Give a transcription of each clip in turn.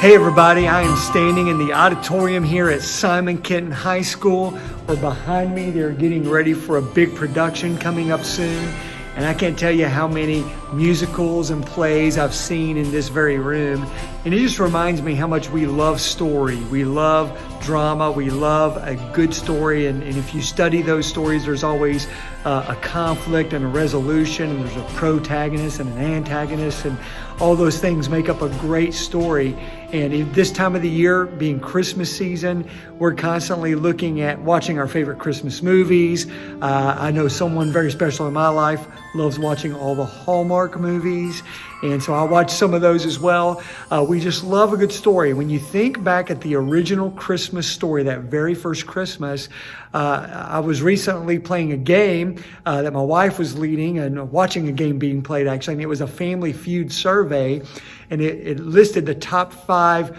Hey everybody, I am standing in the auditorium here at Simon Kenton High School, where behind me they're getting ready for a big production coming up soon. And I can't tell you how many musicals and plays I've seen in this very room. And it just reminds me how much we love story. We love drama. We love a good story. And if you study those stories, there's always a conflict and a resolution. And there's a protagonist and an antagonist. And all those things make up a great story. And in this time of the year, being Christmas season, we're constantly looking at watching our favorite Christmas movies. I know someone very special in my life loves watching all the Hallmark movies. And so I watch some of those as well. We just love a good story. When you think back at the original Christmas story, that very first Christmas, I was recently playing a game that my wife was leading and watching a game being played, actually. And it was a Family Feud survey. And it listed the top 5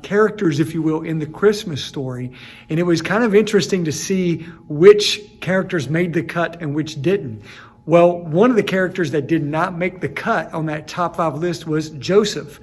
characters, if you will, in the Christmas story. And it was kind of interesting to see which characters made the cut and which didn't. Well, one of the characters that did not make the cut on that top 5 list was Joseph.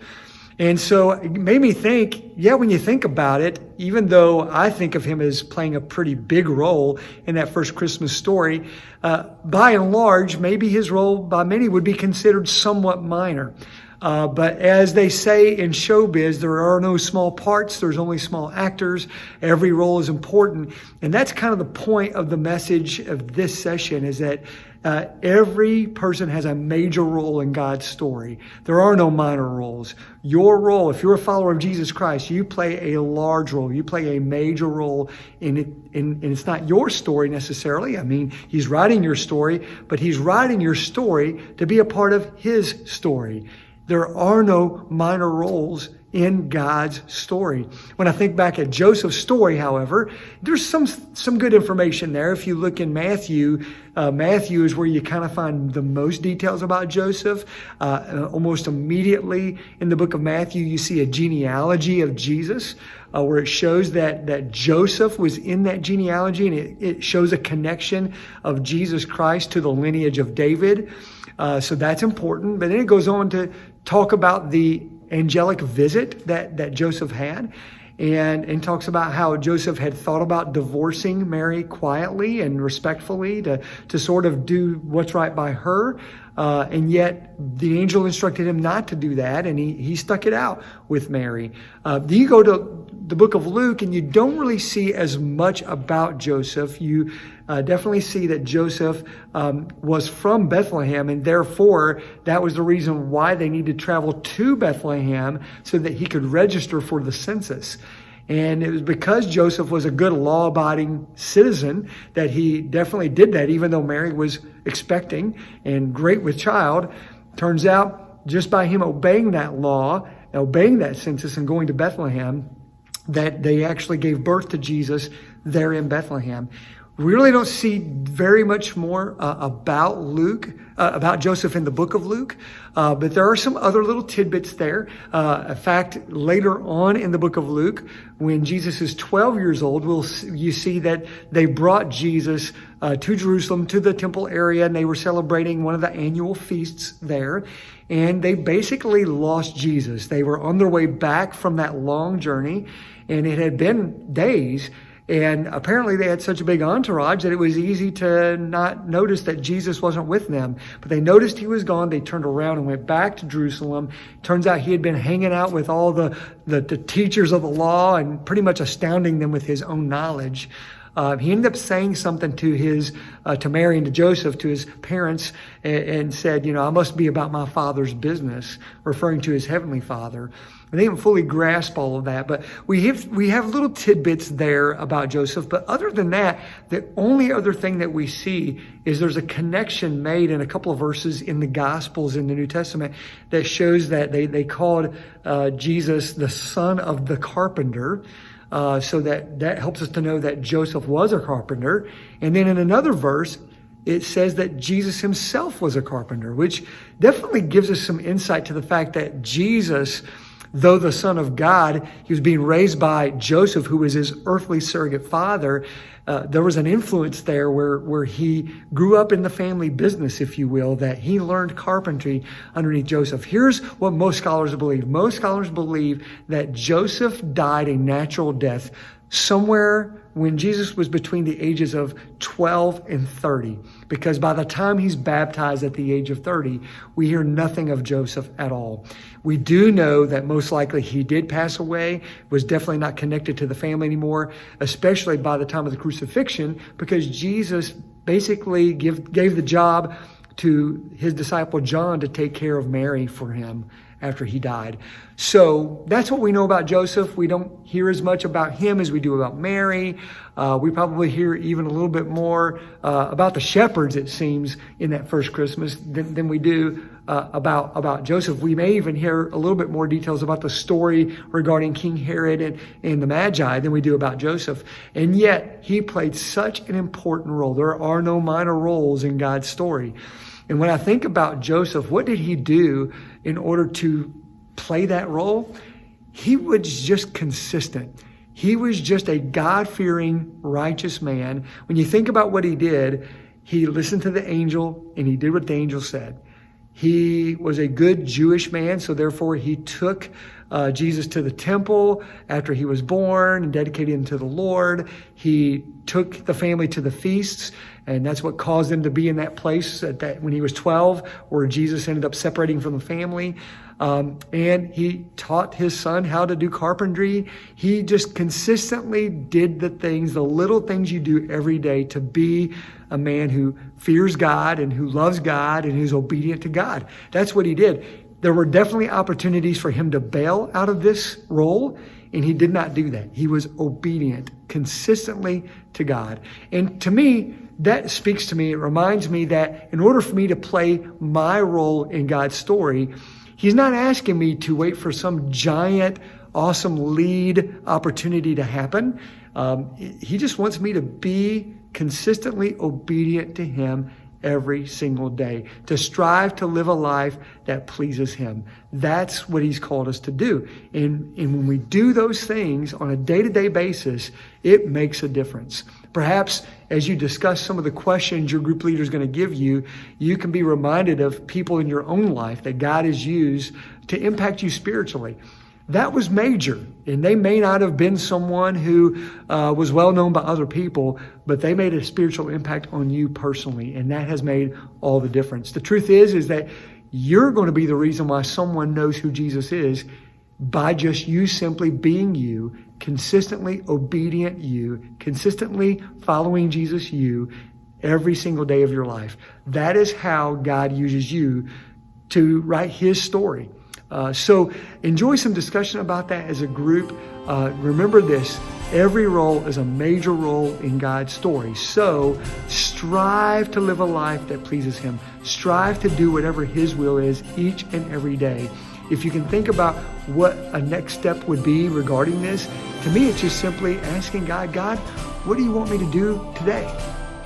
And so it made me think, when you think about it, even though I think of him as playing a pretty big role in that first Christmas story, by and large, maybe his role by many would be considered somewhat minor. But as they say in showbiz, there are no small parts, there's only small actors. Every role is important. And that's kind of the point of the message of this session, is that every person has a major role in God's story. There are no minor roles. Your role, if you're a follower of Jesus Christ, you play a large role. You play a major role in it. And it's not your story necessarily. I mean, he's writing your story, but he's writing your story to be a part of his story. There are no minor roles in God's story. When I think back at Joseph's story, however, there's some good information there. If you look in Matthew, Matthew is where you kind of find the most details about Joseph. Almost immediately in the book of Matthew, you see a genealogy of Jesus, where it shows that Joseph was in that genealogy, and it shows a connection of Jesus Christ to the lineage of David. So that's important. But then it goes on to talk about the angelic visit that Joseph had, and talks about how Joseph had thought about divorcing Mary quietly and respectfully to sort of do what's right by her. And yet the angel instructed him not to do that, and he stuck it out with Mary. Then you go to the book of Luke, and you don't really see as much about Joseph. You definitely see that Joseph was from Bethlehem, and therefore that was the reason why they needed to travel to Bethlehem, so that he could register for the census. And it was because Joseph was a good law-abiding citizen that he definitely did that, even though Mary was expecting and great with child. Turns out, just by him obeying that law, obeying that census and going to Bethlehem, that they actually gave birth to Jesus there in Bethlehem. We really don't see very much more about Joseph in the book of Luke, but there are some other little tidbits there. In fact, later on in the book of Luke, when Jesus is 12 years old, you see that they brought Jesus to Jerusalem, to the temple area, and they were celebrating one of the annual feasts there. And they basically lost Jesus. They were on their way back from that long journey, and it had been days. And apparently they had such a big entourage that it was easy to not notice that Jesus wasn't with them. But they noticed he was gone. They turned around and went back to Jerusalem. Turns out he had been hanging out with all the teachers of the law and pretty much astounding them with his own knowledge. He ended up saying something to Mary and to Joseph, to his parents, and said, I must be about my Father's business, referring to his heavenly Father. And they didn't fully grasp all of that, but we have little tidbits there about Joseph. But other than that, the only other thing that we see is there's a connection made in a couple of verses in the Gospels in the New Testament that shows that they called Jesus the son of the carpenter. So that helps us to know that Joseph was a carpenter. And then in another verse, it says that Jesus himself was a carpenter, which definitely gives us some insight to the fact that Jesus Though the Son of God, he was being raised by Joseph, who was his earthly surrogate father. There was an influence there where he grew up in the family business, if you will, that he learned carpentry underneath Joseph. Here's what most scholars believe. Most scholars believe that Joseph died a natural death somewhere when Jesus was between the ages of 12 and 30, because by the time he's baptized at the age of 30, we hear nothing of Joseph at all. We do know that most likely he did pass away, was definitely not connected to the family anymore, especially by the time of the crucifixion, because Jesus basically gave the job to his disciple John to take care of Mary for him after he died. So that's what we know about Joseph. We don't hear as much about him as we do about Mary. We probably hear even a little bit more about the shepherds, it seems, in that first Christmas than we do about Joseph. We may even hear a little bit more details about the story regarding King Herod and the Magi than we do about Joseph. And yet, he played such an important role. There are no minor roles in God's story. And when I think about Joseph, what did he do in order to play that role? He was just consistent. He was just a God-fearing, righteous man. When you think about what he did, he listened to the angel and he did what the angel said. He was a good Jewish man, so therefore he took Jesus to the temple after he was born and dedicated him to the Lord. He took the family to the feasts, and that's what caused him to be in that place when he was 12, where Jesus ended up separating from the family. And he taught his son how to do carpentry. He just consistently did the little things you do every day to be a man who fears God and who loves God and who's obedient to God. That's what he did. There were definitely opportunities for him to bail out of this role, and he did not do that. He was obedient consistently to God. And to me, that speaks to me. It reminds me that in order for me to play my role in God's story, he's not asking me to wait for some giant, awesome lead opportunity to happen. He just wants me to be consistently obedient to him every single day, to strive to live a life that pleases him. That's what he's called us to do. And when we do those things on a day-to-day basis, it makes a difference. Perhaps as you discuss some of the questions your group leader is going to give you, you can be reminded of people in your own life that God has used to impact you spiritually. That was major, and they may not have been someone who was well known by other people, but they made a spiritual impact on you personally, and that has made all the difference. The truth is that you're going to be the reason why someone knows who Jesus is by just you simply being you, consistently obedient you, consistently following Jesus you every single day of your life. That is how God uses you to write his story. So enjoy some discussion about that as a group. Remember this, every role is a major role in God's story. So strive to live a life that pleases him. Strive to do whatever his will is each and every day. If you can think about what a next step would be regarding this, to me it's just simply asking God, what do you want me to do today?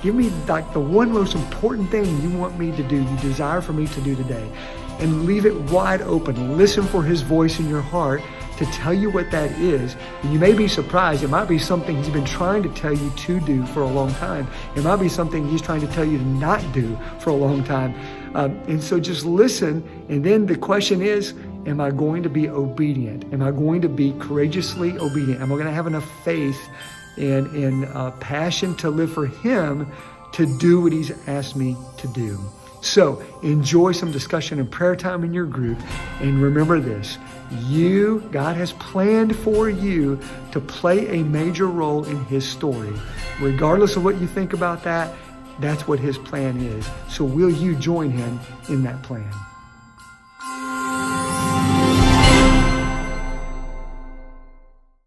Give me like the one most important thing you want me to do, you desire for me to do today. And leave it wide open. Listen for his voice in your heart to tell you what that is. And you may be surprised. It might be something he's been trying to tell you to do for a long time. It might be something he's trying to tell you to not do for a long time. And so just listen. And then the question is, am I going to be obedient? Am I going to be courageously obedient? Am I going to have enough faith and passion to live for him to do what he's asked me to do? So enjoy some discussion and prayer time in your group. And remember this, God has planned for you to play a major role in his story. Regardless of what you think about that, that's what his plan is. So will you join him in that plan?